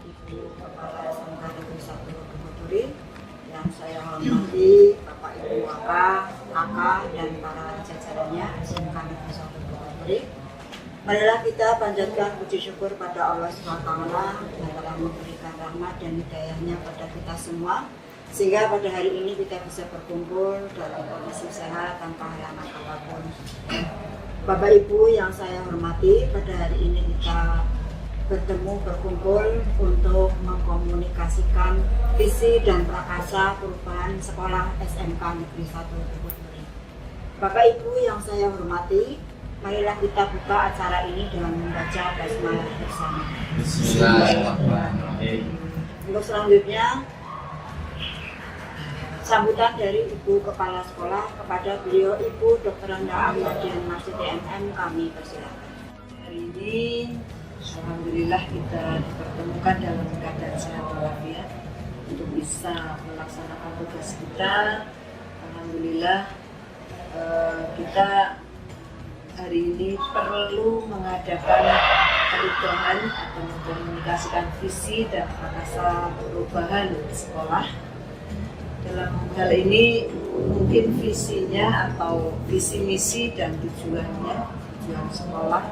Ibu Kepala SMK Negeri 1 Bukitduri, yang saya hormati Bapak Ibu kakak dan para jajarannya SMK Negeri 1 Bukitduri. Marilah kita panjatkan puji syukur pada Allah SWT yang telah memberikan rahmat dan hidayahnya pada kita semua, sehingga pada hari ini kita bisa berkumpul dalam kondisi sehat tanpa halangan apapun. Bapak Ibu yang saya hormati, pada hari ini kita berkumpul untuk mengkomunikasikan visi dan prakarsa perubahan sekolah SMK Negeri 1 Bukitduri. Bapak Ibu yang saya hormati, marilah kita buka acara ini dengan membaca basmalah bersama. Bismillahirrahmanirrahim. Untuk selanjutnya, sambutan dari Ibu Kepala Sekolah kepada beliau Ibu Dr. Randa Ahmadian Marsudi MM, kami persilakan. Hari ini alhamdulillah kita dipertemukan dalam keadaan sehat walafiat untuk bisa melaksanakan tugas kita. Alhamdulillah kita hari ini perlu mengadakan perubahan atau mengkomunikasikan visi dan prakarsa perubahan sekolah. Dalam hal ini mungkin visinya atau visi misi dan tujuan sekolah,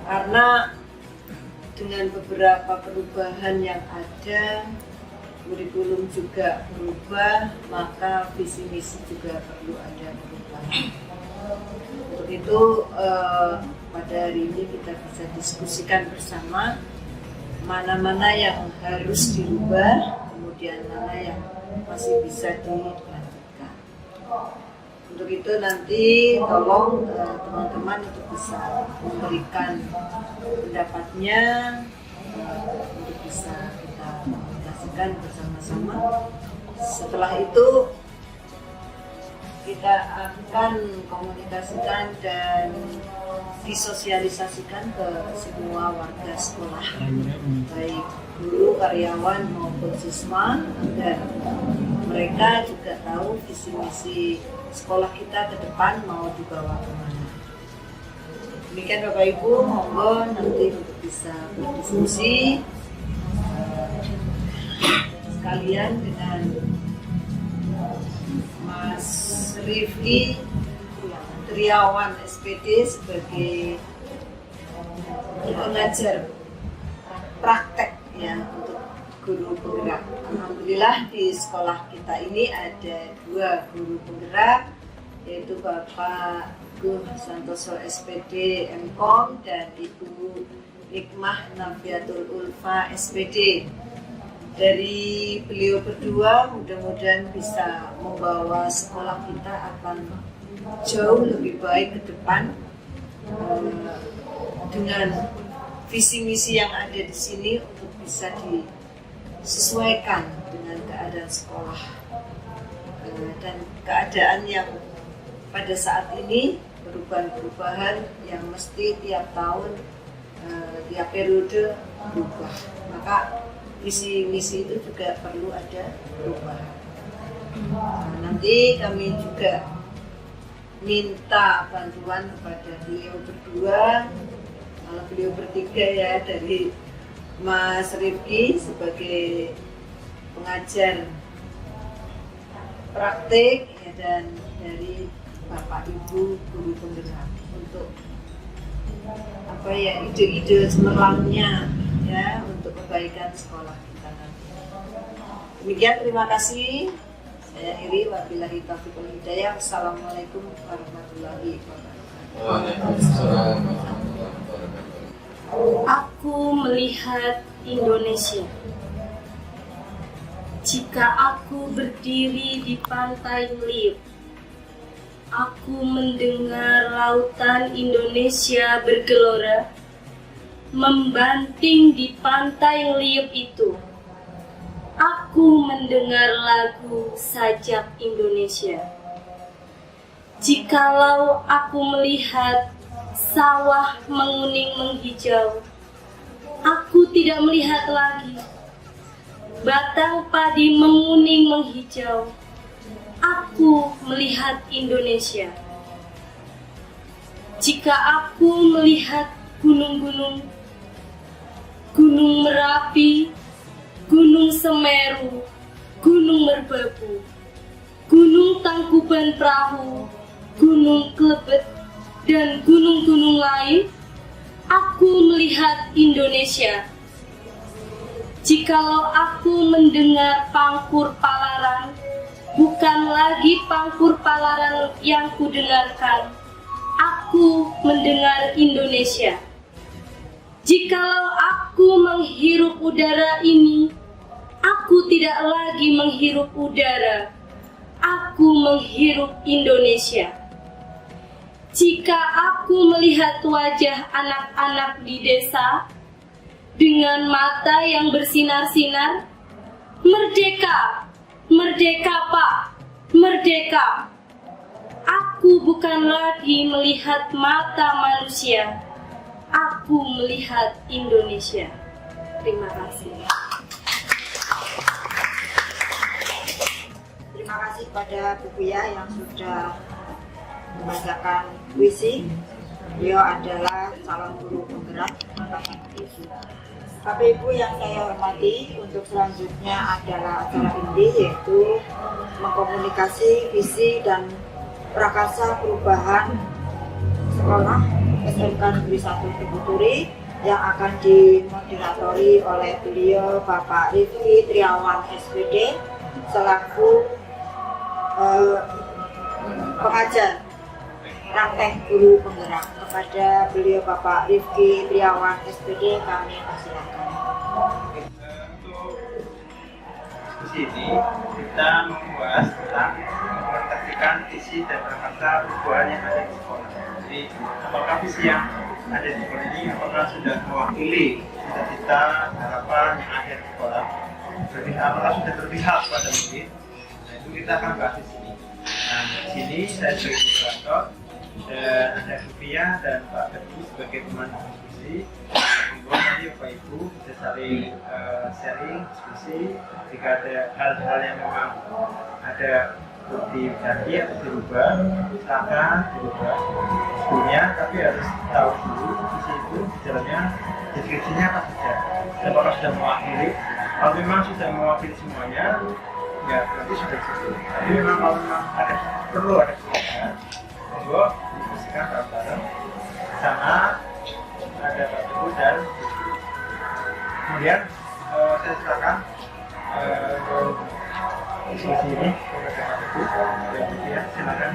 karena dengan beberapa perubahan yang ada, kurikulum juga berubah, maka visi misi juga perlu ada perubahan. Untuk itu pada hari ini kita bisa diskusikan bersama mana-mana yang harus dirubah, kemudian mana yang masih bisa dilanjutkan. Untuk itu nanti tolong teman-teman untuk bisa memberikan pendapatnya, untuk bisa kita komunikasikan bersama-sama. Setelah itu kita akan komunikasikan dan disosialisasikan ke semua warga sekolah, baik guru, karyawan maupun siswa, agar mereka juga tahu visi misi sekolah kita ke depan mau dibawa kemana. Demikian Bapak Ibu, monggo nanti untuk bisa berdiskusi sekalian dengan Mas Rifki Triawan SPD sebagai pengajar praktek ya untuk guru penggerak. Alhamdulillah di sekolah kita ini ada 2 guru penggerak, yaitu Bapak Guh Santoso SPD MKOM dan Ibu Hikmah Nafiatul Ulfa SPD. Dari beliau berdua mudah-mudahan bisa membawa sekolah kita akan jauh lebih baik ke depan dengan visi misi yang ada di sini untuk bisa disesuaikan dengan keadaan sekolah dan keadaan yang pada saat ini perubahan-perubahan yang mesti tiap tahun tiap periode berubah, maka visi misi itu juga perlu ada perubahan. Nanti kami juga minta bantuan kepada beliau berdua, kalau beliau bertiga ya, dari Mas Rifki sebagai pengajar praktik ya, dan dari Bapak Ibu guru penggerak untuk ide-ide cemerlangnya ya untuk kebaikan sekolah kita nanti. Demikian, terima kasih. Saya Iri, wabillahi taufiq wal hidayah. Assalamualaikum warahmatullahi wabarakatuh. Waalaikumsalam warahmatullahi wabarakatuh. Aku melihat Indonesia. Jika aku berdiri di pantai Liuk, aku mendengar lautan Indonesia bergelora, membanting di pantai Liuk itu. Aku mendengar lagu sajak Indonesia. Jikalau aku melihat sawah menguning menghijau, aku tidak melihat lagi batang padi menguning menghijau. Aku melihat Indonesia. Jika aku melihat gunung-gunung, Gunung Merapi, Gunung Semeru, Gunung Merbabu, Gunung Tangkuban Perahu, Gunung Klebet, dan gunung-gunung lain, aku melihat Indonesia. Jikalau aku mendengar Pangkur Palaran, bukan lagi Pangkur Palaran yang kudengarkan, aku mendengar Indonesia. Jikalau aku menghirup udara ini, aku tidak lagi menghirup udara, aku menghirup Indonesia. Jika aku melihat wajah anak-anak di desa dengan mata yang bersinar-sinar, merdeka, merdeka Pak, merdeka. Aku bukan lagi melihat mata manusia, aku melihat Indonesia. Terima kasih. Terima kasih pada Bu Buya yang sudah membacakan puisi. Beliau adalah calon guru penggerak angkatan puisi. Bapak Ibu yang saya hormati, untuk selanjutnya adalah acara inti, yaitu mengkomunikasi visi dan prakarsa perubahan sekolah SMK Negeri 1 Tebuturi yang akan dimoderatori oleh beliau Bapak Rifki Triawan SPD selaku pengajar praktek guru penggerak. Kepada beliau Bapak Rifki Triawan SPD kami persilakan. Untuk diskusi ini kita membahas tentang mengomunikasikan visi dan prakarsa perubahan yang ada di sekolah. Jadi apakah visi yang ada di sekolah ini apakah sudah mewakili cita-cita harapan yang ada di sekolah? Berarti apakah sudah berpihak pada murid? Nah itu kita akan bahas di sini. Nah di sini saya sebagai moderator dan ada Sofia dan Pak Teguh sebagai teman diskusi. Kemudian nanti Bapak Ibu bisa saling sharing, diskusi. Jika ada hal-hal yang memang ada diganti atau dirubah, silakan dirubah sebelumnya. Tapi harus tahu dulu visi itu di dalamnya deskripsinya apa saja. Dan apakah sudah mewakili? Kalau memang sudah mewakili semuanya, ya berarti sudah cukup. Tapi memang kalau memang ada perlu ada perubahan, monggo diskusikan bareng-bareng. Sana ada Pak Teguh dan kemudian saya silakan diskusi ini kepada Pak Teguh dan ya silakan.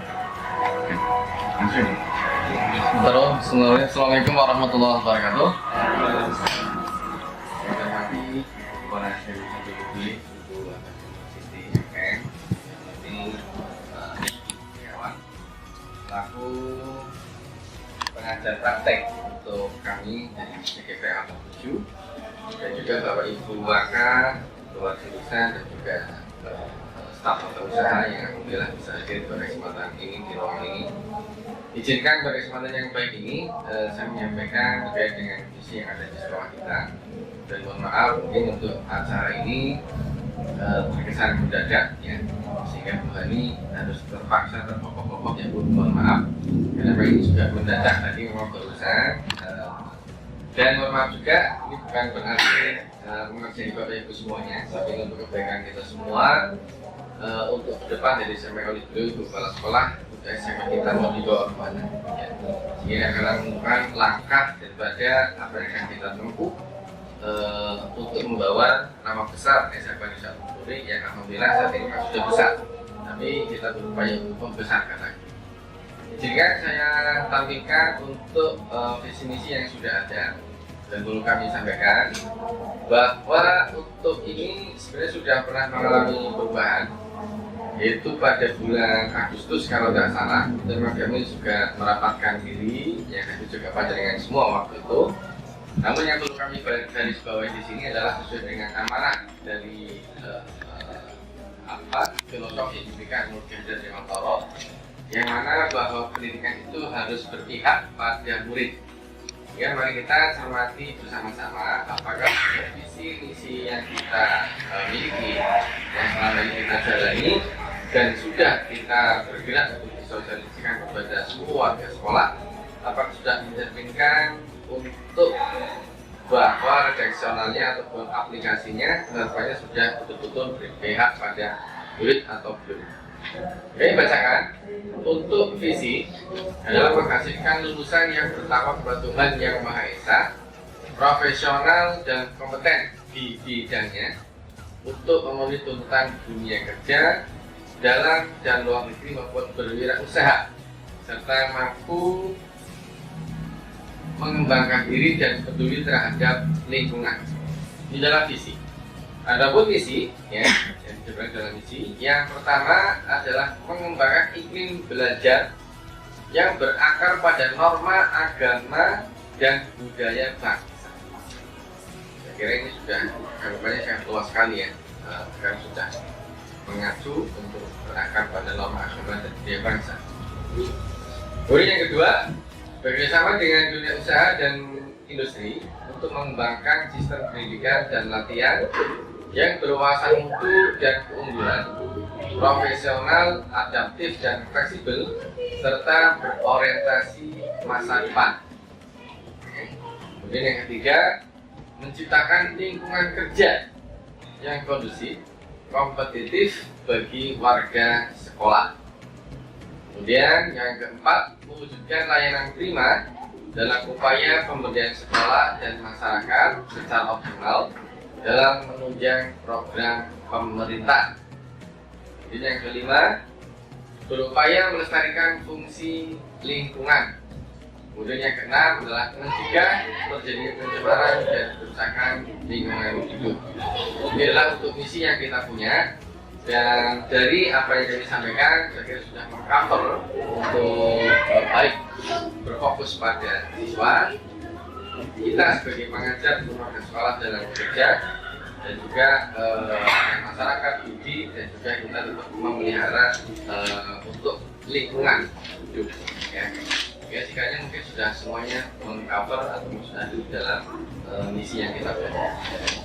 Assalamualaikum warahmatullahi wabarakatuh. Saya hormati Kepala SMK Tebuturi untuk Siti FM ini Triawan selaku pengajar praktek untuk kami dari PGP Angkatan 7 dan juga Bapak Ibu Waka, keluar jurusan dan juga staf atau usaha yang alhamdulillah bisa hadir pada kesempatan ini di ruang ini. Izinkan pada kesempatan yang baik ini saya menyampaikan terkait dengan visi yang ada di sekolah kita. Dan mohon maaf mungkin untuk acara ini terkesan mendadak ya, sehingga Bu Hani harus terpaksa terpokok-pokok ya Bu, mohon maaf karena ini juga mendadak tadi memang barusan. Dan mohon maaf juga ini bukan berarti mengerjai Bapak Ibu semuanya, tapi untuk kebaikan kita semua. Untuk ke depan dari SMA oleh Ibu Kepala Sekolah untuk SMA kita mau dibawa kemana ya. Sehingga akan menemukan langkah daripada apa yang akan kita tempuh untuk membawa nama besar SMA Negeri 1 Tebuturi yang alhamdulillah saat ini sudah besar, tapi kita berupaya untuk membesarkan lagi. Jika saya tampilkan untuk visi misi yang sudah ada dan dulu kami sampaikan bahwa untuk ini sebenarnya sudah pernah mengalami perubahan, yaitu pada bulan Agustus kalau tidak salah, dan kami juga merapatkan diri yang kami juga pada dengan semua waktu itu. Namun yang perlu kami garis bawahi di sini adalah sesuai dengan amanah dari filosofi diberikan Nur Ganjar Demantoro, yang mana bahwa pendidikan itu harus berpihak pada murid. Ya, mari kita cermati bersama-sama apakah visi misi yang kita miliki, yang selama ini kita jalani dan sudah kita bergerak untuk disosialisasikan kepada semua warga sekolah, apakah sudah mencerminkan untuk bahwa redaksionalnya ataupun aplikasinya harapannya sudah betul-betul berpihak pada murid atau belum. Oke, bacakan. Untuk visi adalah menghasilkan lulusan yang bertakwa kepada Tuhan Yang Maha Esa, profesional dan kompeten di bidangnya untuk memenuhi tuntutan dunia kerja dalam dan luar negeri maupun berwirausaha, serta mampu mengembangkan diri dan peduli terhadap lingkungan. Di dalam visi. Adapun misi, ya, yang disebutkan dalam misi, yang pertama adalah mengembangkan iklim belajar yang berakar pada norma agama dan budaya bangsa. Saya kira ini sudah anggapannya sangat luas sekali ya, karena sudah mengacu untuk berakar pada norma agama dan budaya bangsa. Kemudian yang kedua, bekerjasama dengan dunia usaha dan industri untuk mengembangkan sistem pendidikan dan latihan yang berwawasan mutu dan keunggulan, profesional, adaptif dan fleksibel, serta berorientasi masa depan. Kemudian yang ketiga, menciptakan lingkungan kerja yang kondusif, kompetitif bagi warga sekolah. Kemudian yang keempat, mewujudkan layanan prima dalam upaya pemberdayaan sekolah dan masyarakat secara optimal dalam menunjang program pemerintah. Kemudian yang kelima, berupaya melestarikan fungsi lingkungan. Kemudian yang keenam adalah mencegah terjadinya pencemaran dan kerusakan lingkungan hidup. Ini adalah untuk misi yang kita punya. Dan dari apa yang kami sampaikan, saya kira sudah mengcover untuk baik berfokus pada siswa, kita sebagai pengajar rumah dan sekolah dalam bekerja, dan juga masyarakat didik, dan juga kita tetap memelihara untuk lingkungan hidup. Ya, sekalian mungkin sudah semuanya mengcover atau sudah di dalam misi yang kita punya.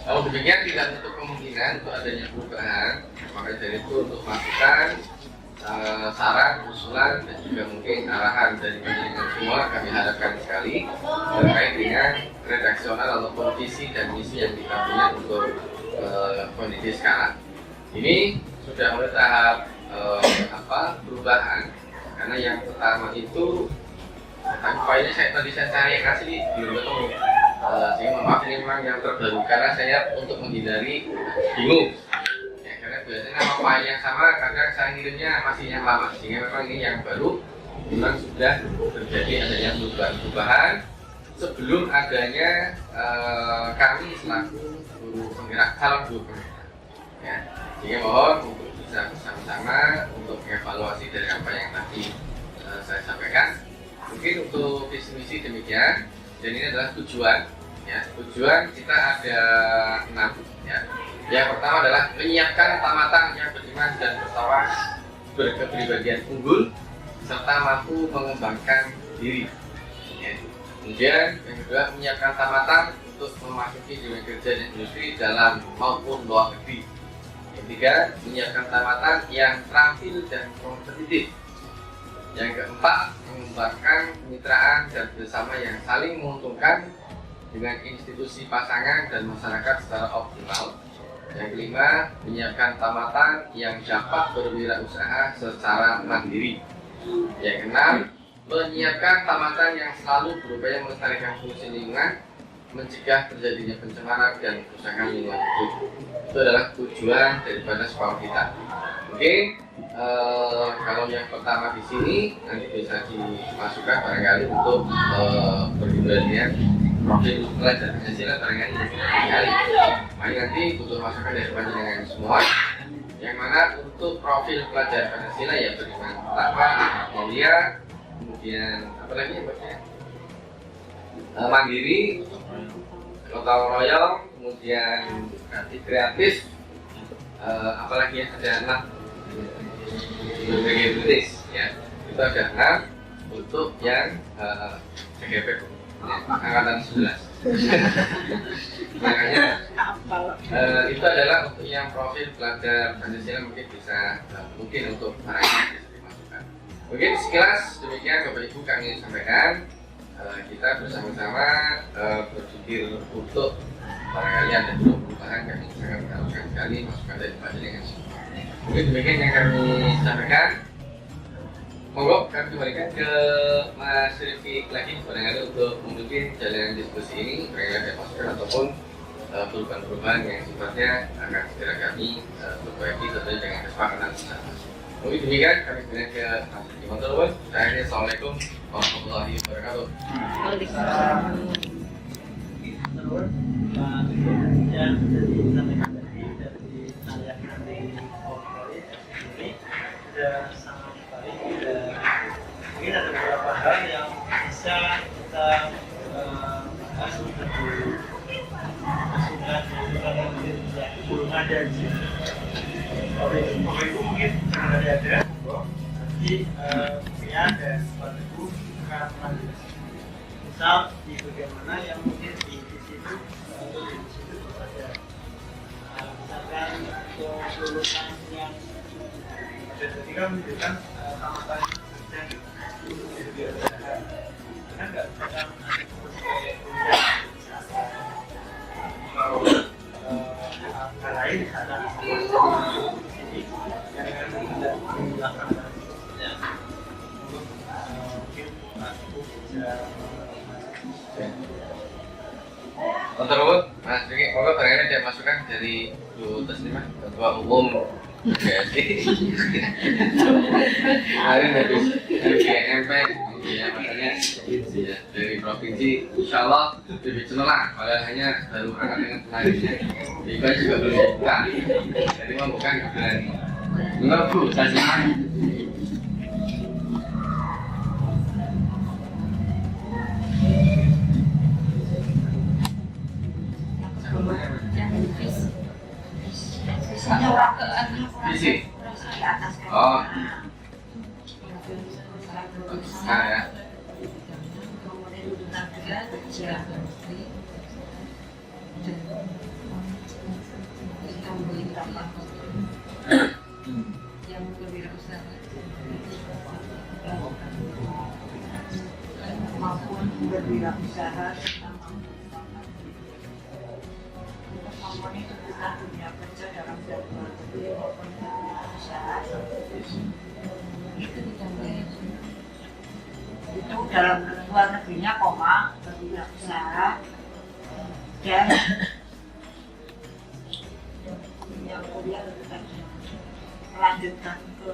Kalau demikian tidak menutup kemungkinan untuk adanya perubahan, maka dari itu untuk masukan, saran, usulan, dan juga mungkin arahan dari panjenengan semua kami harapkan sekali terkait dengan redaksional ataupun visi dan misi yang kita punya untuk kondisi sekarang. Ini sudah mulai tahap perubahan, karena yang pertama itu filenya tadi saya cari yang asli belum ketemu, sehingga maaf ini memang yang terbaru karena saya untuk menghindari bingung ya, karena biasanya nama file yang sama kadang saya ngirimnya masih yang lama, sehingga memang ini yang baru memang sudah terjadi adanya perubahan sebelum adanya kami selaku guru penggerak, calon guru penggerak ya. Sehingga mohon untuk bisa bersama-sama untuk evaluasi dari apa yang tadi saya sampaikan. Mungkin untuk visi misi demikian, dan ini adalah tujuan. Ya, tujuan kita ada 6. Ya. Yang pertama adalah menyiapkan tamatan yang beriman dan bertakwa, berkepribadian unggul, serta mampu mengembangkan diri. Ya. Kemudian yang kedua, menyiapkan tamatan untuk memasuki dunia kerja dan industri dalam maupun luar negeri. Yang ketiga, menyiapkan tamatan yang terampil dan kompetitif. Yang keempat, mengembangkan kemitraan dan bersama yang saling menguntungkan dengan institusi pasangan dan masyarakat secara optimal. Yang kelima, menyiapkan tamatan yang dapat berwirausaha secara mandiri. Yang keenam, menyiapkan tamatan yang selalu berupaya melestarikan fungsi lingkungan, mencegah terjadinya pencemaran dan kerusakan lingkungan hidup. Itu adalah tujuan daripada sekolah kita. Oke. Kalau yang pertama di sini nanti bisa dimasukkan barangkali untuk peribadian profil pelajar Pancasila barangkali. Mari nanti butuh masukan dari panjenengan semua. Yang mana untuk profil pelajar Pancasila ya beriman takwa, mulia, kemudian apa lagi ya Pak? Mandiri, gotong royong, kemudian kreatif, apalagi ya ada 6 berbagai British ya, itu ada 6 untuk yang CGP ya, angkatan 11. Makanya itu adalah untuk yang profil pelajar Pancasila mungkin bisa mungkin untuk barangnya bisa dimasukkan. Mungkin sekilas demikian Bapak Ibu kami sampaikan. kita bersama-sama berpikir untuk barangkali ada perubahan kami sangat mengharapkan sekali masukan dari Pak Jenengan. Mungkin demikian yang kami sampaikan. Monggo kami kembalikan ke Mas Rifki lagi barangkali untuk memimpin jalan diskusi ini, barangkali ada masukan ataupun perubahan-perubahan yang sifatnya akan segera kami perbaiki tentunya dengan kesepakatan bersama. Mungkin demikian kami kembalikan ke Mas Rifki. Assalamualaikum warahmatullahi wabarakatuh. Yang disampaikan tadi dari ayah dari Polri ini sudah sangat baik. Mungkin ada beberapa hal yang bisa kita bahas untuk masukan yang belum ada di sini. Oleh itu mungkin sudah ada, nanti punya dan pada itu akan lanjut. Misal di bagian mana yang mungkin di situ saja. Misalkan untuk lulusan yang jadi kan menunjukkan tamatan dan karena nggak bisa kalau hal lain ada sini yang akan tidak dilakukan mungkin aku bisa Untuk Ubud, Mas Riki, monggo barangkali ada masukan dari Bu Taslimah, Ketua Umum PSI. Hari habis GMP, ya makanya ya, dari provinsi, insya Allah lebih cemerlang. Padahal hanya baru angkat dengan pengaruhnya. Juga juga belum dibuka. Jadi mau buka nggak berani. Enggak Bu Taslimah. Visi. Oh. Nah ya. Yang berwirausaha maupun berwirausaha itu kita dunia kerja dalam luar negeri maupun usaha itu dalam luar negerinya koma berwirausaha dan yang kuliah melanjutkan ke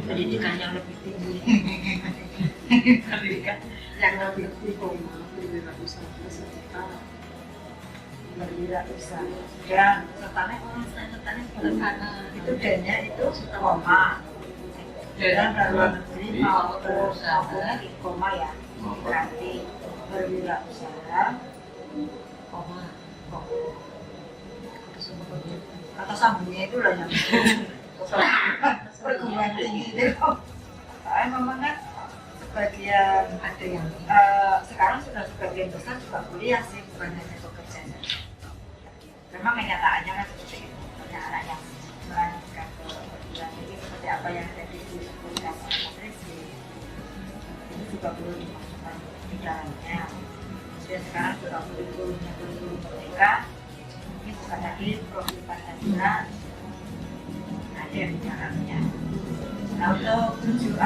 pendidikan yang lebih tinggi pendidikan yang lebih tinggi berwirausaha dan sertanya itu D-nya itu koma dan luar negeri maupun koma ya berarti berwirausaha koma kata sambungnya itu lah yang perguruan tinggi itu memang kan sebagian ada yang sekarang sudah sebagian besar juga kuliah sih bukan hanya bekerja. Memang kenyataannya kan seperti itu, banyak anak yang melanjutkan ke perguruan tinggi seperti apa yang tadi disebutkan Mas Rizky itu juga perlu dimasukkan di dalamnya. Dan sekarang juga kurikulumnya kurikulum merdeka, ini bukan lagi profil Pancasila, ada di dalamnya. Nah untuk tujuh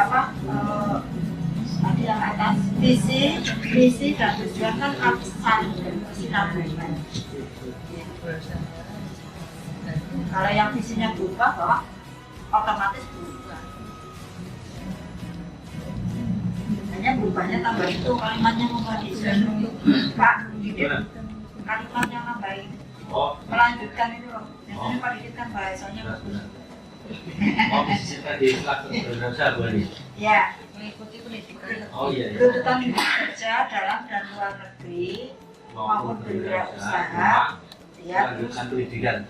tadi yang atas visi dan tujuan kan harus saling berkesinambungan. Kalau yang visinya berubah, bahwa otomatis berubah. Hanya berubahnya tambah itu kalimatnya membaik. Pak, kalimatnya nambahin. Melanjutkan itu loh. Biasanya Pak Didit kan bahasanya bagus. Visi tadi berwirausaha Bu Adi. Ya, mengikuti pendidikan. Oh iya. Tuntutan kerja dalam dan luar negeri maupun berwirausaha. Ya, Lanjutkan pendidikan.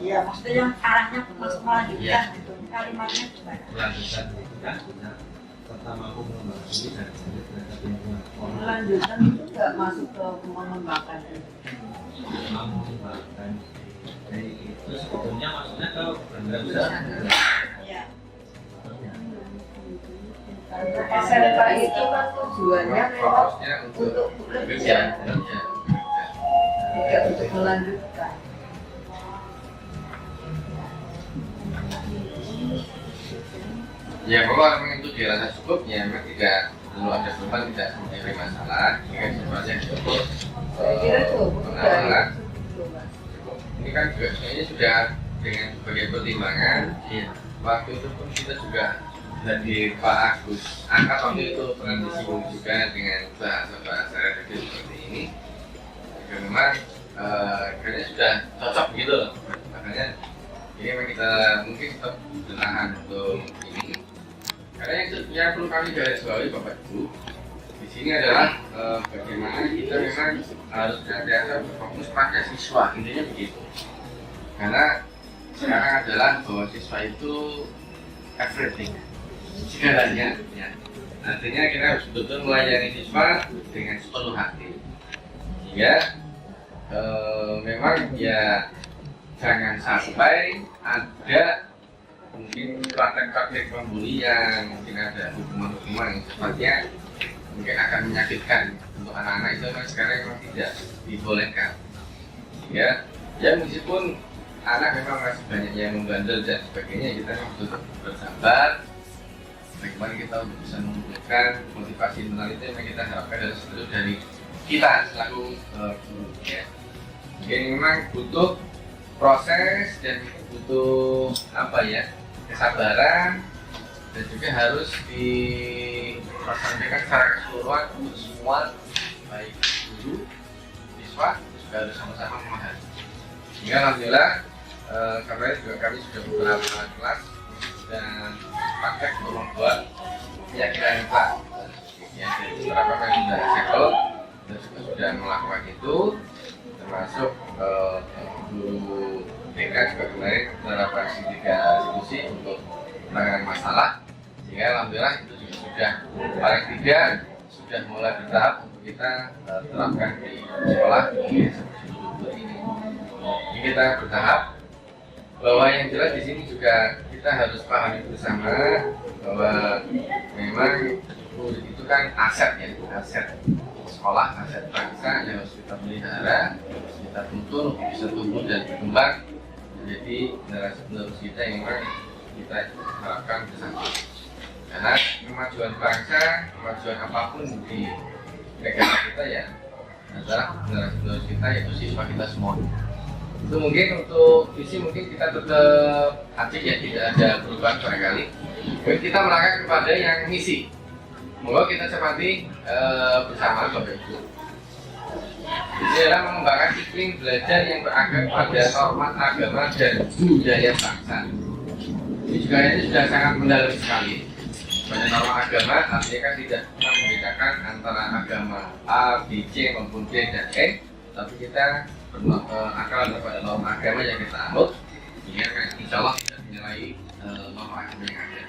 Iya, maksudnya yang arahnya masuk melanjutkan gitu. Kalimatnya gimana? Melanjutkan pendidikan benar. Serta mampu mengembangkan diri dan terhadap lingkungan. Melanjutkan itu nggak masuk ke mengembangkan. Mampu mengembangkan. Jadi itu sebetulnya maksudnya ke berwirausaha. Iya. SMK itu kan tujuannya memang fokusnya untuk bekerja, tidak untuk melanjutkan. Ya pokoknya memang itu dirasa cukup, ya memang tidak perlu ada beban, tidak menjadi masalah. Jika situasi yang cukup, Saya kira cukup dari pengawalan itu, Mas. cukup. Ini kan juga sebenarnya sudah dengan berbagai pertimbangan. Waktu itu pun kita juga dari Pak Agus angkat waktu itu pernah disinggung juga dengan bahasa-bahasa redaktif seperti ini. Juga memang kayaknya sudah cocok gitu loh. Makanya ini memang kita mungkin tetap bertahan untuk ini. Karena yang perlu kami garis bawahi Bapak Ibu di sini adalah bagaimana kita memang harus senantiasa berfokus pada siswa, intinya begitu. Karena sekarang adalah bahwa siswa itu everything, segalanya. Ya. Artinya kita harus betul-betul melayani siswa dengan sepenuh hati. Sehingga memang ya jangan sampai ada mungkin praktek-praktek pembulian, mungkin ada hukuman-hukuman yang sifatnya mungkin akan menyakitkan untuk anak-anak itu memang sekarang memang tidak dibolehkan. Sehingga ya meskipun anak memang masih banyak yang membandel dan sebagainya, kita memang tetap bersabar. Bagaimana kita untuk bisa menumbuhkan motivasi internal itu yang kita harapkan dari seluruh dari kita selaku guru. Ya. Mungkin memang butuh proses dan butuh kesabaran, dan juga harus disampaikan secara keseluruhan untuk semua, baik guru, siswa juga harus sama-sama memahami. Sehingga alhamdulillah kemarin juga kami sudah beberapa kelas dan praktek untuk membuat keyakinan mutlak. Ya, jadi beberapa kami sudah segel dan juga sudah melakukan itu, termasuk guru TK juga kemarin menerapkan 3 diskusi untuk penanganan masalah. Sehingga alhamdulillah itu juga sudah paling tidak sudah mulai bertahap untuk kita terapkan di sekolah di seperti ini. Ini kita bertahap, bahwa yang jelas di sini juga kita harus pahami bersama bahwa memang guru itu kan aset, ya, aset sekolah, aset bangsa yang harus kita pelihara, harus kita tuntun untuk bisa tumbuh dan berkembang menjadi generasi penerus kita yang memang kita harapkan bersama. Karena kemajuan bangsa, kemajuan apapun di negara kita ya adalah generasi penerus kita, yaitu siswa kita semua. Itu mungkin untuk visi mungkin kita tetap aktif, ya, tidak ada perubahan barangkali. Mungkin kita melangkah kepada yang misi. Moga kita cermati bersama Bapak Ibu. Ini adalah mengembangkan iklim belajar yang berakar pada hormat agama dan budaya bangsa. Ini juga sudah sangat mendalam sekali. Pada norma agama artinya kan tidak pernah membedakan antara agama A, B, C maupun D dan E, tapi kita akal pada norma agama yang kita anut, sehingga insya Allah tidak menilai norma agama yang ada.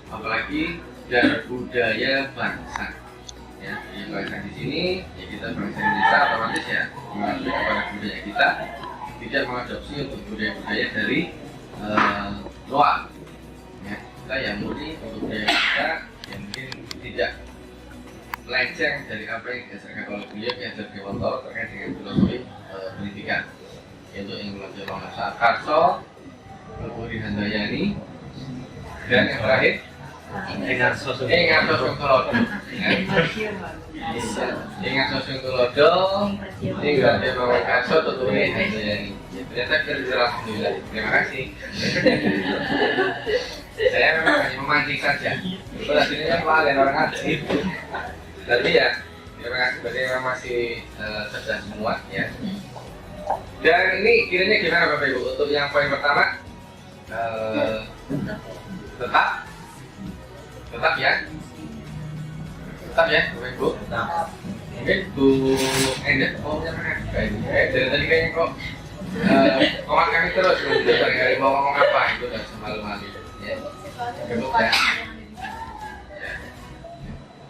Apalagi dan budaya bangsa. Ya, yang bangsa di sini, ya kita bangsa Indonesia otomatis ya mengakui kepada budaya kita, tidak mengadopsi untuk budaya-budaya dari luar. Ya, kita yang murni untuk budaya kita yang mungkin tidak melenceng dari apa yang diajarkan oleh beliau yang dari Dewanto terkait dengan filosofi pendidikan, yaitu yang dilakukan oleh Mas Karso, Budi Handayani, dan yang terakhir Ingat Sosung Tulodo. Ingat Sosung Tulodo. Ini berarti bahwa Karso tuturin Handayani. Ternyata kita alhamdulillah. Terima kasih. Saya memang hanya memancing saja. Berarti kan paling orang ngaji. Tapi ya, terima kasih berarti memang masih cerdas semua ya. Dan ini kiranya gimana Bapak Ibu? Untuk yang poin pertama, tetap ya, Bapak Ibu. Mungkin Bu Endah, dari tadi kayaknya kok komen kami terus, dari mau ngomong apa itu nggak semalu-malu. Ya, cukup ya.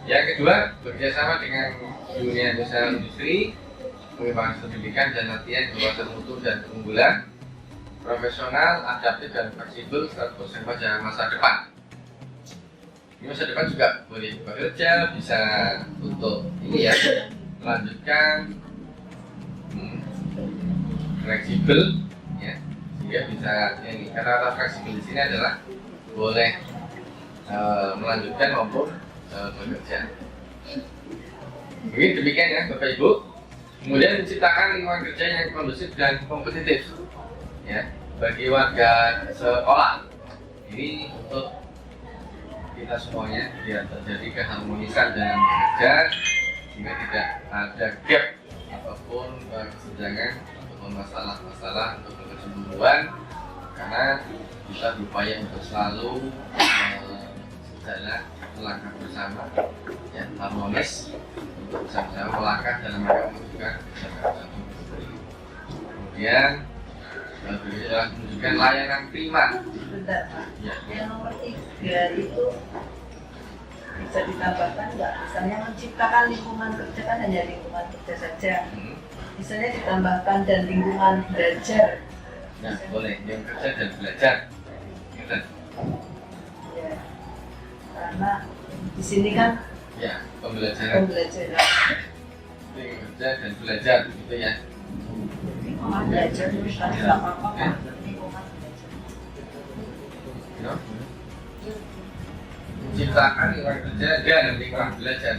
Yang kedua, bekerjasama dengan dunia usaha industri, pengembangan pendidikan dan latihan berwawasan mutu dan keunggulan, profesional, adaptif dan fleksibel serta bersaing pada masa depan. Ini masa depan juga boleh bekerja, bisa untuk ini ya, melanjutkan fleksibel ya, sehingga bisa ini, karena kata fleksibel di sini adalah boleh melanjutkan maupun bekerja. Mungkin demikian ya Bapak Ibu. Kemudian menciptakan lingkungan kerja yang kondusif dan kompetitif ya bagi warga sekolah. Ini untuk kita semuanya biar terjadi keharmonisan dalam bekerja sehingga tidak ada gap ataupun kesenjangan ataupun masalah-masalah untuk kecemburuan, karena kita berupaya untuk selalu sejalan melangkah bersama ya, harmonis untuk bersama-sama melangkah dalam rangka mewujudkan kesejahteraan bersama. Kemudian berikutnya adalah menunjukkan layanan prima. Bentar, Pak. Ya. Yang nomor 3 itu bisa ditambahkan nggak? Misalnya menciptakan lingkungan kerja kan hanya lingkungan kerja saja. Misalnya ditambahkan dan lingkungan belajar. Nah, boleh yang kerja dan belajar. Gitu. Ya. Karena di sini kan Ya, pembelajaran. pembelajaran. Yang kerja dan belajar gitu ya. Lingkungan belajar terus kan nggak apa-apa kan? Lingkungan belajar. No? Menciptakan lingkungan kerja dan lingkungan belajar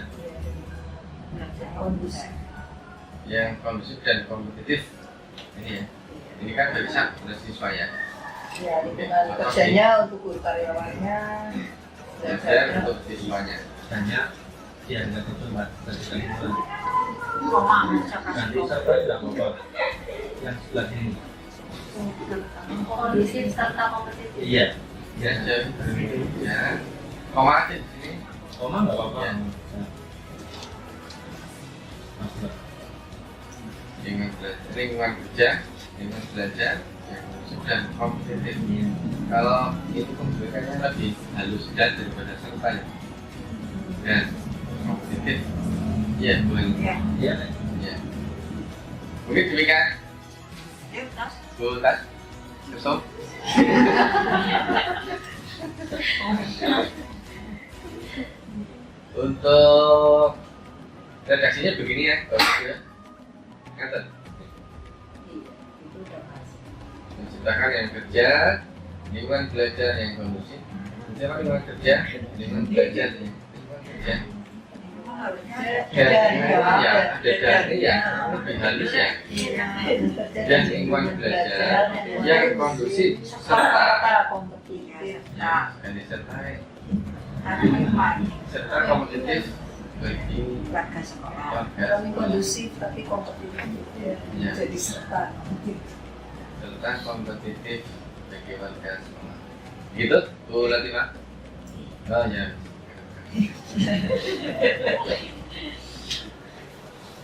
Belajar kondusif. yang kondusif dan kompetitif. Ini ya. Ini kan bisa siswa ya. Ya, lingkungan kerjanya untuk guru karyawannya. Belajar untuk siswanya. Tanya, ya nggak itu mbak, tadi kali itu nanti Kondusif serta tidak apa-apa. Yang sebelah ini. Kondusif serta kompetitif. Iya. Belajar ya. Koma aja di sini. Koma nggak apa-apa. Ya. Mas, Mbak. Lingkungan kerja, lingkungan belajar yang kondusif dan kompetitif. Kalau itu pembuatannya lebih halus dan daripada serta ya. Dan kompetitif, ya boleh. Ya. Iya. Ya. Mungkin demikian. Yuk, tas. Bu Tas, Yusuf. Untuk redaksinya begini ya, bagus ya. Kata Itu udah masuk. menciptakan yang kerja, lingkungan belajar yang kondusif. Menciptakan lingkungan kerja, lingkungan belajar yang kerja. Harusnya Ya, dari ya lebih halus ya. Dan lingkungan belajar yang kondusif serta kompetitif. ya, dan disertai Nah, serta kompetitif bagi warga sekolah. warga Kami sekolah. kondusif tapi kompetitif ya. Ya. Jadi serta. Serta kompetitif bagi warga sekolah. Gitu, Bu Latifah? Oh ya.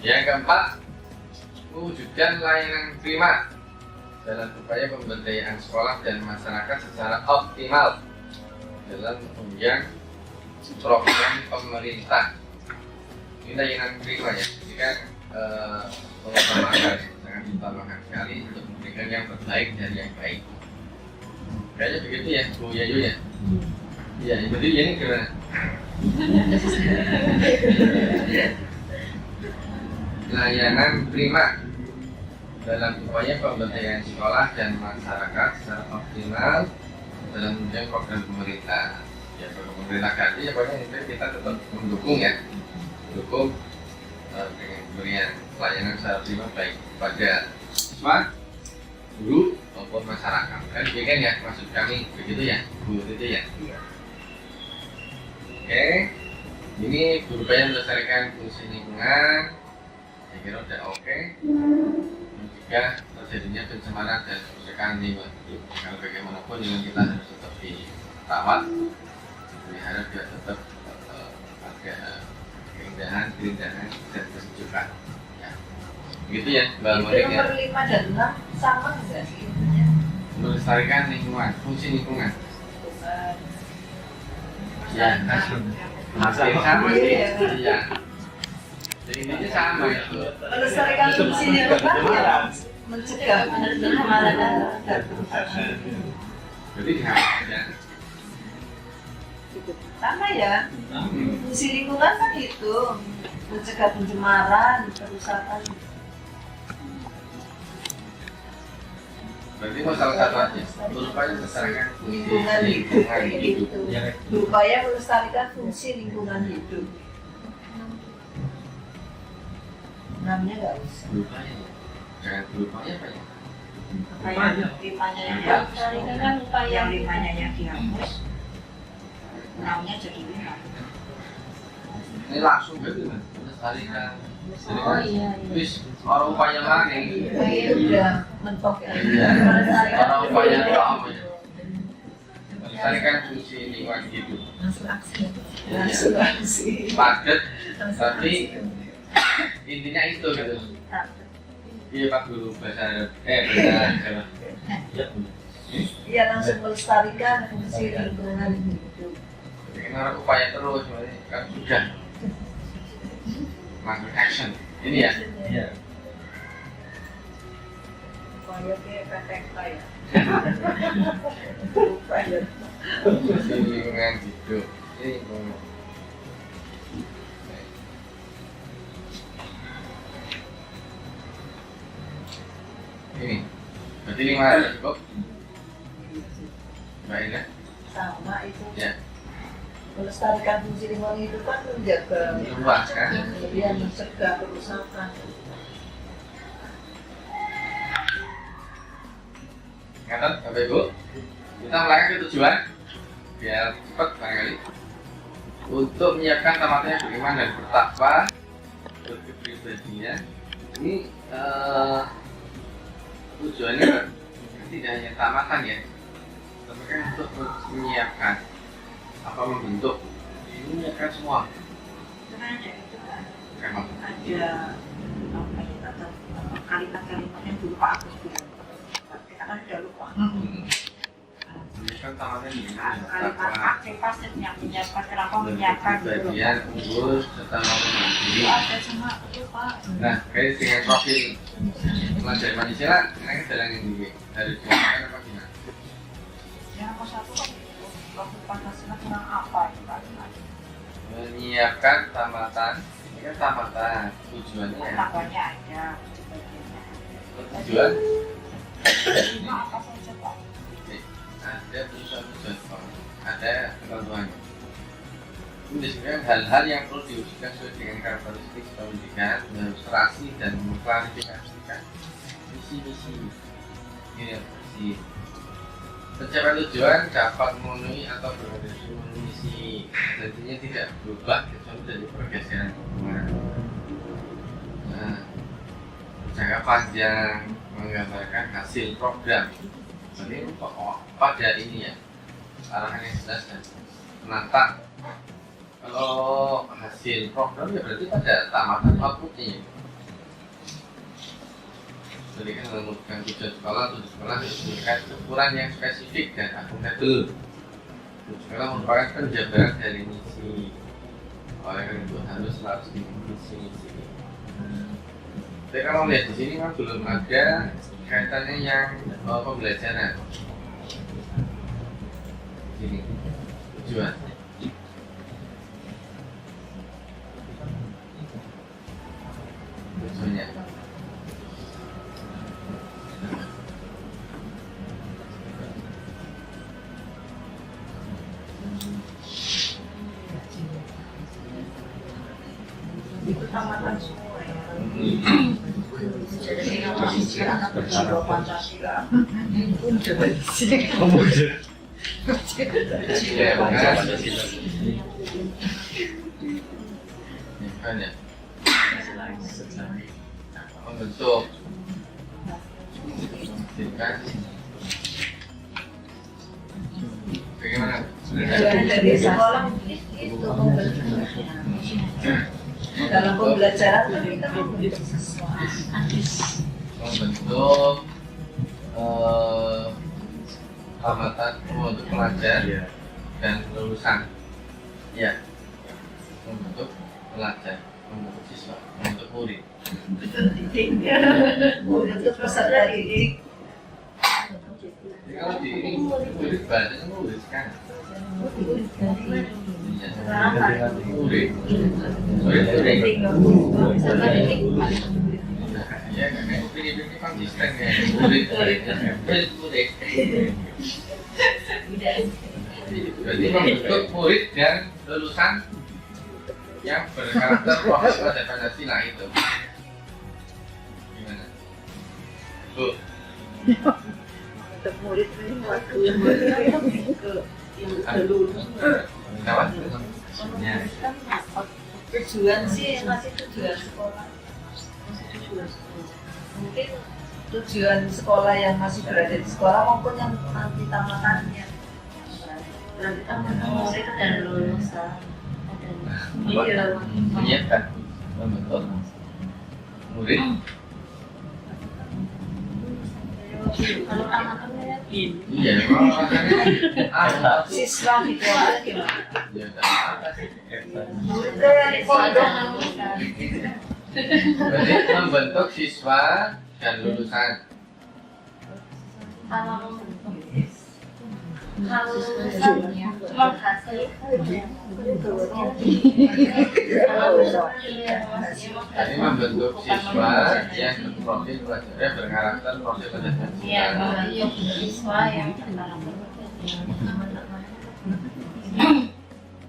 Yang keempat, mewujudkan layanan prima dalam upaya pemberdayaan sekolah dan masyarakat secara optimal dalam menunjang program pemerintah. Ini layanan prima ya, ini kan mengutamakan, sangat diutamakan sekali untuk memberikan yang terbaik dan yang baik. Kayaknya begitu ya, Bu Yayu ya. Iya, jadi ini gimana? Layanan prima dalam upaya pemberdayaan sekolah dan masyarakat secara optimal dalam menunjang program pemerintah. Ya, program pemerintah ganti ya pokoknya kita tetap mendukung ya, mendukung dengan pemberian pelayanan secara prima baik kepada siswa, guru maupun masyarakat. Kan demikian ya maksud kami begitu ya, Bu itu ya. Oke, ini berupaya melestarikan fungsi lingkungan. Saya kira udah oke. Jika terjadinya pencemaran dan kerusakan lingkungan, kalau bagaimanapun lingkungan kita harus tetap dirawat, dipelihara biar tetap ada keindahan dan kesejukan. Ya. Begitu ya, Mbak Itu Monik ya. nomor 5 dan 6 sama nggak sih? Melestarikan lingkungan, fungsi lingkungan. Ya, hampir sama sih. Iya. Jadi intinya sama itu. Melestarikan fungsi lingkungan ya mencegah pencemaran dan kerusakan. Jadi ya. gitu. Sama ya. Fungsi lingkungan kan itu mencegah pencemaran, kerusakan. Berarti mau salah satu aja. Berupaya melestarikan Lingkungan hidup. Berupaya melestarikan fungsi lingkungan hidup. Namanya nggak usah. Berupaya. Jangan berupaya apa ya? Kayak limanya yang Melestarikan upaya yang limanya yang dihapus, namanya jadi lima. Ini langsung berarti mas. Melestarikan. Jadi Oh kan, iya. wis orang upaya lagi. Kayak udah mentok ya. Iya. Orang upaya itu apa ya? Melestarikan fungsi lingkungan hidup. Langsung aksi. Padat, tapi intinya itu gitu. Iya Pak Guru bahasa Jawa. Iya langsung melestarikan fungsi lingkungan hidup. Jadi kan orang upaya terus, kan sudah melakukan action. Ini ya. Iya. Kayak PPK ya. Fungsi lingkungan hidup. Ini ini berarti 5 cukup. Baik ya. Sama itu. Ya. Melestarikan fungsi lingkungan hidup kan menjaga Luas kan. kemudian mencegah kerusakan. Ingat Bapak Ibu, kita mulai ke tujuan biar cepat barangkali untuk menyiapkan tamatnya beriman dan bertakwa berkepribadian. Ini tujuannya tidak hanya tamatan ya, tapi kan untuk menyiapkan apa membentuk ini menyiapkan semua. Sebenarnya itu kan Memang. ada apa ya, atau kalimat-kalimat yang dulu Pak Agus bilang. Kita kan sudah lupa. Menyiapkan tamatnya beriman dan Kalimat bertakwa aktif pasif yang menyiapkan, kenapa menyiapkan gitu loh. berkepribadian unggul serta mampu mandiri. Ada semua itu Pak. Nah, kait dengan profil pelajar Pancasila, ini jalan yang dari jualan apa gimana? Yang nomor satu kan itu, waktu Pancasila kurang apa itu Pak? Menyiapkan tamatan, ini kan tamatan, tujuannya ya. Takwanya ada, sebagainya. Tujuan Lima apa saja Pak? ada tujuan, ada ketentuannya. Ini disebutkan hal-hal yang perlu diwujudkan sesuai dengan karakteristik pendidikan, demonstrasi dan mengklarifikasikan misi-misi. Ini misi. Pencapaian tujuan dapat memenuhi atau berorientasi memenuhi misi, tentunya tidak berubah kecuali dari pergeseran hubungan. Nah, jangka panjang menggambarkan hasil program. Jadi pada ini ya, arahannya jelas dan menantang. Kalau hasil program ya berarti pada tamatan outputnya. Jadi kan menemukan tujuan sekolah disebutkan ukuran yang spesifik dan akuntabel. Sekolah merupakan penjabaran dari misi. Oleh karena itu harus diisi. Tapi kalau lihat di sini kan belum ada kaitannya yang pembelajaran. Ini tujuan. Tujuannya. Itu tamatan semua ya. Jadi kalau anak berjiwa Pancasila, Ya, makanya. Kan ya. Membentuk. Kan. Bagaimana? Dari sekolah itu membentuk. Dalam pembelajaran kan kita membentuk sesuatu. Membentuk tamatan untuk pelajar dan lulusan. Ya, membentuk pelajar, membentuk siswa, membentuk murid. Membentuk peserta didik. Jadi kalau di ini murid bahasanya murid sekarang. Murid. Ya, karena ini konsisten ya. Murid. Berarti membentuk murid dan lulusan yang berkarakter profil pada Pancasila itu. Gimana? Tuh. Untuk murid ini waktu yang lulus. Kenapa? Ya. Tujuan sih masih tujuan sekolah. Mungkin tujuan sekolah yang masih berada di sekolah maupun yang nanti tamatannya. Nanti tamatan itu dan lulusan. Iya. Menyiapkan membentuk murid. Kalau tamatannya Iya, makanya siswa gitu aja gimana? ya udah. Berarti membentuk siswa dan lulusan. Kalau lulusan menghasilkan Jadi membentuk siswa yang berprofil pelajarnya berkarakter profil pada ya, Pancasila. membentuk siswa yang berkarakter.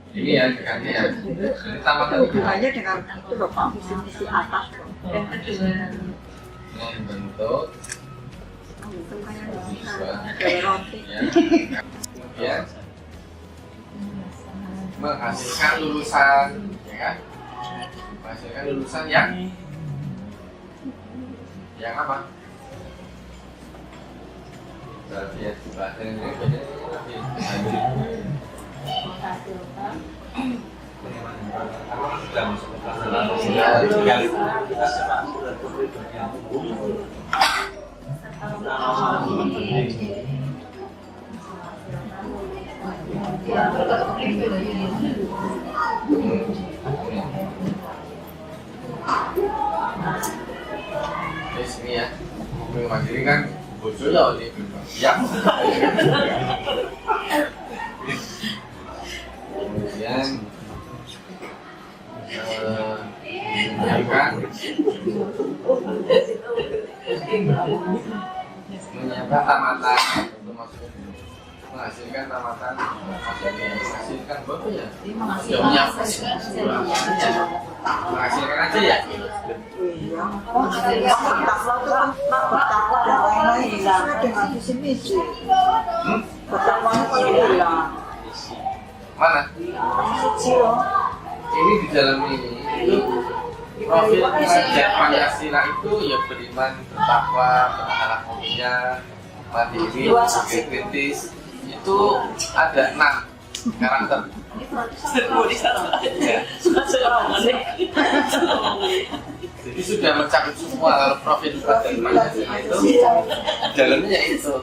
Ini ya dekatnya ya. Ini tamatan itu Hubungannya dengan itu loh Pak, visi atas loh. Yang kedua, membentuk Itu kayak siswa kayak roti. ya. Kemudian menghasilkan lulusan, ya kan? Menghasilkan lulusan yang apa? Berarti ya bahasa ini lebih menghasilkan Sudah masuk ke kelas 8. Tinggal kita sepak sudah berikut bagian umum. ini ya. Mandiri kan bojo ya ini ya. Kemudian menyiapkan tamatan untuk masuk menghasilkan tamatan menghasilkan apa ya? Menghasilkan aja ya. Iya. Bertakwa itu kan bertakwa dan lain-lain sesuai dengan visi misi. Bertakwa itu hilang. Mana? Suci loh. Ini di dalam ini itu profil pelajar Pancasila itu ya beriman, bertakwa, berakhlak mulia, mandiri, berpikir kritis. Itu ada 6 karakter. Jadi sudah mencakup semua kalau profil pelajar Pancasila itu dalamnya ya itu.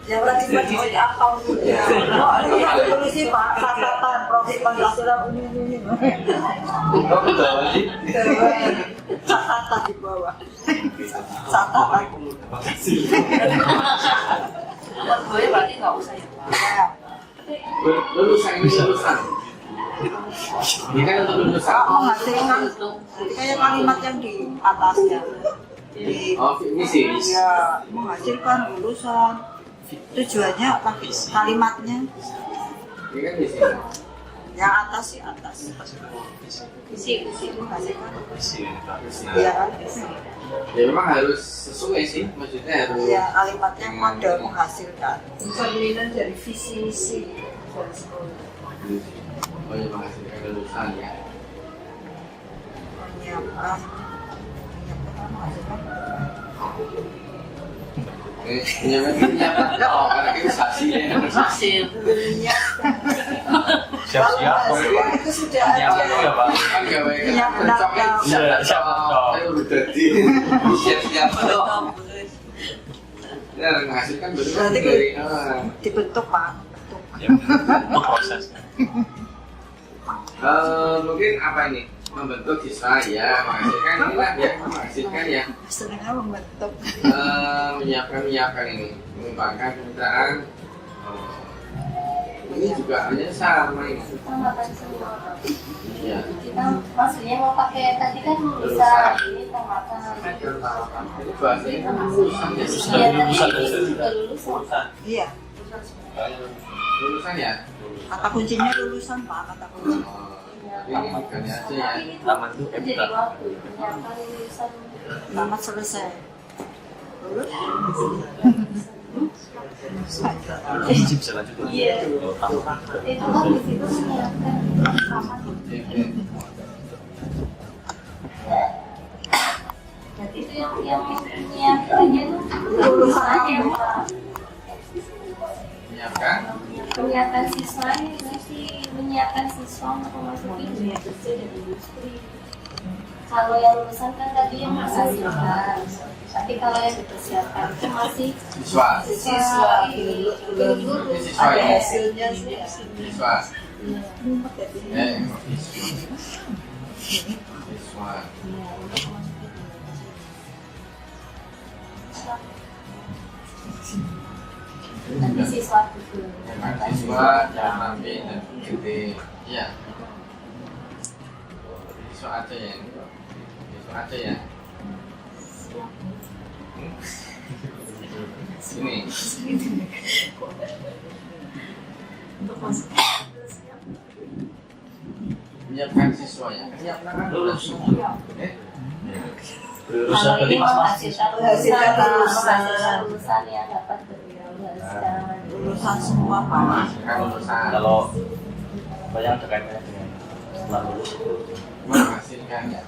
Yang lagi menjadi akal dulu ya. Oh, ini aku tulis sih Pak, catatan profil Pancasila ini. Oh betul sih. Catatan di bawah. Catatan. Buat gue berarti nggak usah ya Pak. Lulusan ini lulusan. Ini kan untuk lulusan. Pak menghasilkan kayak kalimat yang di atasnya. Oh misi. Ya, menghasilkan lulusan. Tujuannya apa? Kalimatnya. Ini kan misi. Yang atas sih atas. Visi menghasilkan. Iya kan? Ya memang harus sesuai sih, maksudnya harus. Ya kalimatnya model menghasilkan. Cerminan dari visi misi dari sekolah. Oh ya menghasilkan lulusan ya. Menyiapkan menghasilkan. Menyiapkan organisasi ya. Hasil. Siap-siap. Itu sudah ada. Pak. Kan gawe Siap, cocok Iya, siap, cocok. ayo udah jadi siap-siap dong. Ya menghasilkan baru kan Berarti dari dibentuk Pak. Bentuk. Ya, untuk proses. mungkin apa ini? Membentuk siswa ya, menghasilkan inilah ya, menghasilkan ya. Sebenarnya membentuk. Menyiapkan ini, mengembangkan kemitraan Ini juga hanya sama ini. Tamatan semua. Iya. Kita maksudnya mau pakai tadi kan bisa ini tamatan. Itu bahasanya kan lulusan ya. Iya, tadi kelulusan. Iya. Lulusan ya. Kata kuncinya lulusan Pak, kata kunci. Tapi ini bukannya aja ya. Taman itu Jadi MK. waktu menyiapkan lulusan. Tamat selesai. Lulus? Izin bisa lanjut. Iya. Oh, taman. Itu kan di situ menyiapkan taman. Jadi itu yang menyiapkannya tuh lulusan aja Pak. Menyiapkan. Menyiapkan siswa ini nanti menyiapkan siswa untuk memasuki dunia kerja dan industri. Kalau yang lulusan kan tadi yang menghasilkan, tapi kalau yang dipersiapkan itu masih Siswa. siswa Belum Ini siswa ada ya. hasilnya sih. Siswa. Siswa. nanti siswa itu. Siswa yang rapi dan gede. Iya. Siswa aja ya. Siswa aja ya. Sini. Menyiapkan siswa ya. Menyiapkan kan lulus. Lulusan Kalau tadi ini mas. menghasilkan lulusan. lulusan yang dapat berwirausaha. Lulusan semua Pak. Kan lulusan. Kalau banyak terkaitannya dengan setelah lulus itu Menghasilkan ya.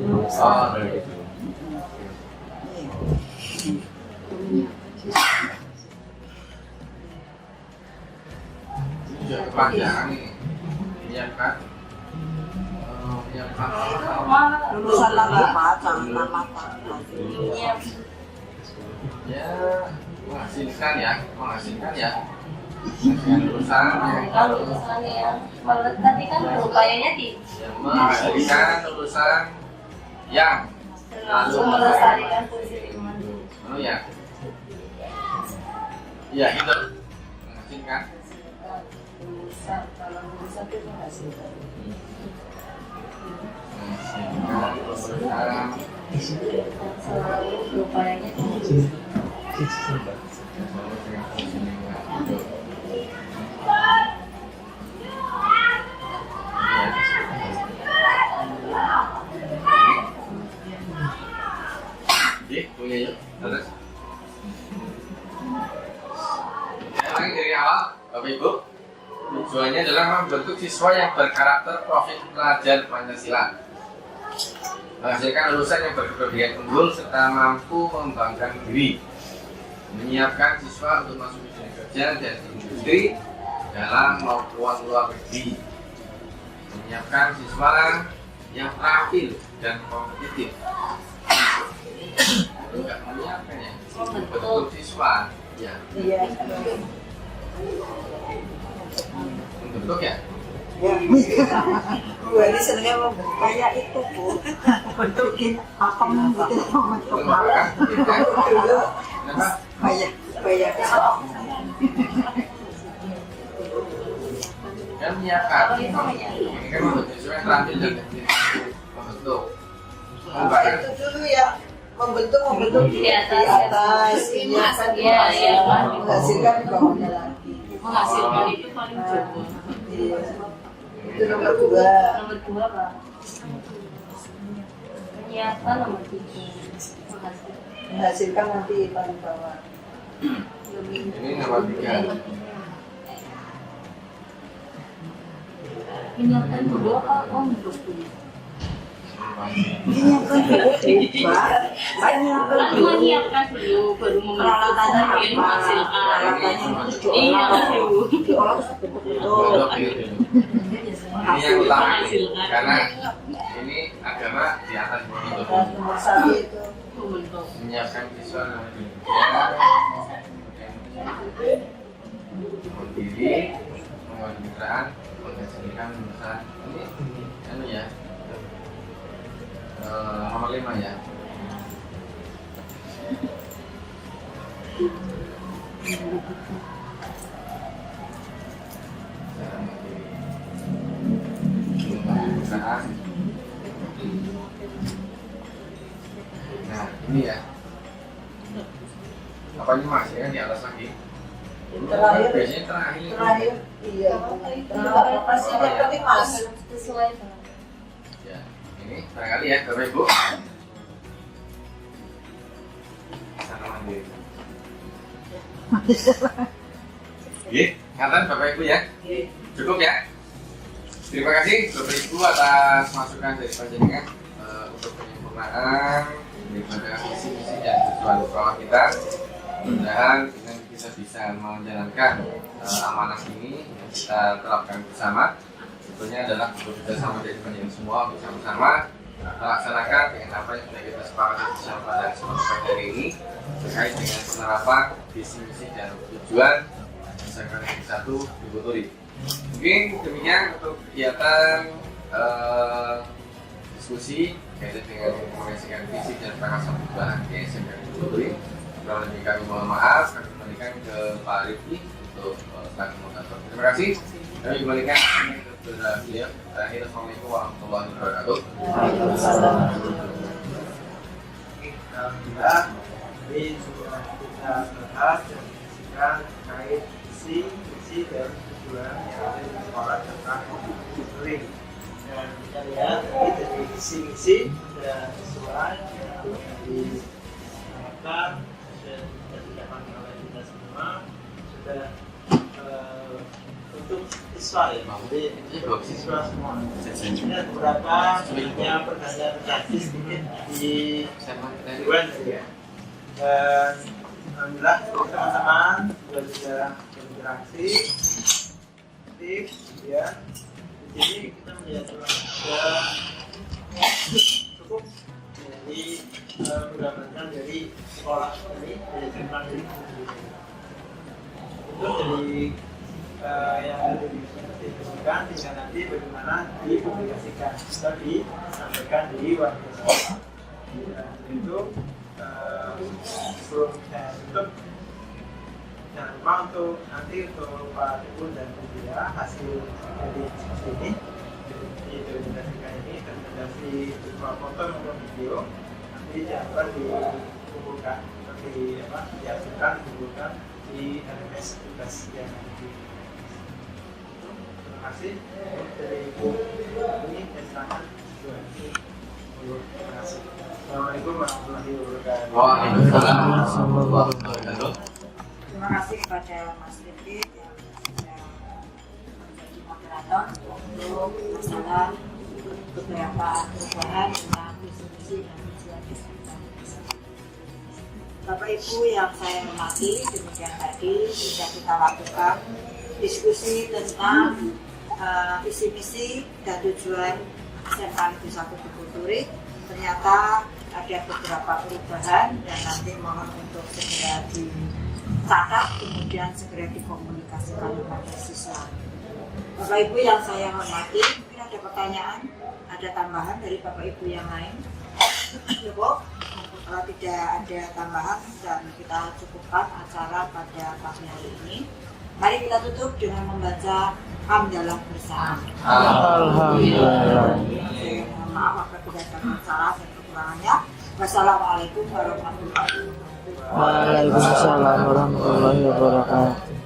Oh, sudah kepanjangan ini. Menyiapkan. Menyiapkan. Lulusan lagi Pak, tamatan. Ya, menghasilkan ya. Menghasilkan ya. Menghasilkan lulusan ya. Kalau lulusan yang tadi kan upayanya di Yang menghasilkan lulusan yang langsung melestarikan fungsi lingkungan. oh ya. Iya gitu. Menghasilkan. Lulusan, kalau lulusan itu menghasilkan. Menghasilkan lulusan Selalu upayanya di punya yuk, terus. Lagi dari awal, Bapak Ibu, tujuannya adalah membentuk siswa yang berkarakter profil pelajar Pancasila, menghasilkan lulusan yang berkepribadian unggul serta mampu mengembangkan diri, menyiapkan siswa untuk masuk ke dunia kerja dan industri dalam maupun luar negeri, menyiapkan siswa yang terampil dan kompetitif. Enggak menyiapkan ya, membentuk siswa ya, Iya. membentuk ya. Ya. Bu ini senangnya mau kayak itu Bu. Bentukin apa gitu, bentuk apa dulu. Kenapa? Kayak Kan menyiapkan. Ini kan membentuk siswa yang terampil dan kompetitif. Membentuk. apa itu dulu ya, membentuk Di atas. menyiapkan Iya, iya. menghasilkan di bawahnya lagi. menghasilkan itu paling jago. Iya. Itu nomor 2. Nomor 2 Pak. Menyiapkan nomor 3. Menghasilkan nanti paling bawah. Ini nomor 3. Menyiapkan dulu apa? Oh, dulu. Menyiapkan dulu Pak. Menyiapkan dulu baru Peralatannya apa? kemudian menghasilkan. Peralatannya itu Iya, diolah. Bu. Diolah betul-betul. Ini yang utama karena ini agama di atas Dan itu. nomor 1 itu Membentuk. Menyiapkan siswa yang mandiri, kemitraan, menghasilkan lulusan. Ini anu ya, nomor 5 ya. Nah, ini ya. Apa ini Mas? Ya kan di atas lagi. Terakhir, Biasanya terakhir. iya. Terakhir pasti yang penting Mas. Sesuai Pak. Ya, ini barangkali ya Bapak Ibu. Sana mandiri. Oke, ngatan Bapak Ibu ya. Cukup ya. Terima kasih Bapak Ibu atas masukan dari panjenengan untuk penyempurnaan daripada visi-misi dan tujuan sekolah kita. Mudah-mudahan dengan kita bisa menjalankan amanah ini yang kita terapkan bersama. Sebetulnya adalah bekerja sama dari panjenengan semua untuk sama-sama melaksanakan dengan apa yang sudah kita sepakati bersama pada kesempatan hari ini terkait dengan penerapan visi-misi dan tujuan Sekolah Negeri 1 di Bogoturi. Mungkin demikian untuk kegiatan diskusi kaitan dengan mengomunikasikan visi dan penerapan perubahan di SMK Negeri Bogoturi. Kurang lebih kami mohon maaf, kami kembalikan ke Pak Rifki untuk selaku moderator. Terima kasih. Kami kembalikan ke beliau. Terakhir, Assalamualaikum warahmatullahi wabarakatuh. Alhamdulillah, ini sudah kita bahas dan diskusikan terkait visi dan tujuan yang ada di sekolah tentang tutoring. Dan kita lihat ini dari visi dan tujuan yang dilakukan dan dilakukan oleh kita semua sudah untuk siswa ya, jadi siswa semua. Ini ada beberapa yang pertanyaan gratis sedikit di Dewan ya. Dan alhamdulillah teman-teman sudah bisa berinteraksi aktif ya. Di sini kita melihat ada cukup jadi mendapatkan dari sekolah ini dari Jepang ini itu dari yang ada dipublikasikan tinggal nanti bagaimana dipublikasikan atau disampaikan di warga sekolah. Dan itu sebelum saya tutup, jangan lupa untuk nanti untuk Pak Ibu dan Bu Bia hasil dari diskusi ini dipublikasikan ini terindikasi berupa foto maupun video nanti jangan lupa dikumpulkan atau dihasilkan dikumpulkan di LMS tugas yang nanti. Terima kasih dari Ibu ini dan silakan. Terima kasih. Assalamualaikum warahmatullahi wabarakatuh. Waalaikumsalam warahmatullahi wabarakatuh. Terima kasih kepada Mas Rifki yang sudah menjadi moderator untuk masalah beberapa perubahan tentang visi-misi dan tujuan SMK. Bapak Ibu yang saya hormati, demikian tadi sudah kita lakukan diskusi tentang visi-misi dan tujuan SMK Negeri 1 Bogoturi. Ternyata ada beberapa perubahan dan nanti mohon untuk segera dicatat, kemudian segera dikomunikasikan kepada siswa. Bapak Ibu yang saya hormati, mungkin ada pertanyaan, ada tambahan dari Bapak Ibu yang lain? Cukup? Kalau tidak ada tambahan dan kita cukupkan acara pada pagi hari ini. Mari kita tutup dengan membaca hamdalah bersama. Alhamdulillah. Maaf apabila ada salah dan kekurangannya. Wassalamualaikum warahmatullahi wabarakatuh. Waalaikumsalam warahmatullahi wabarakatuh.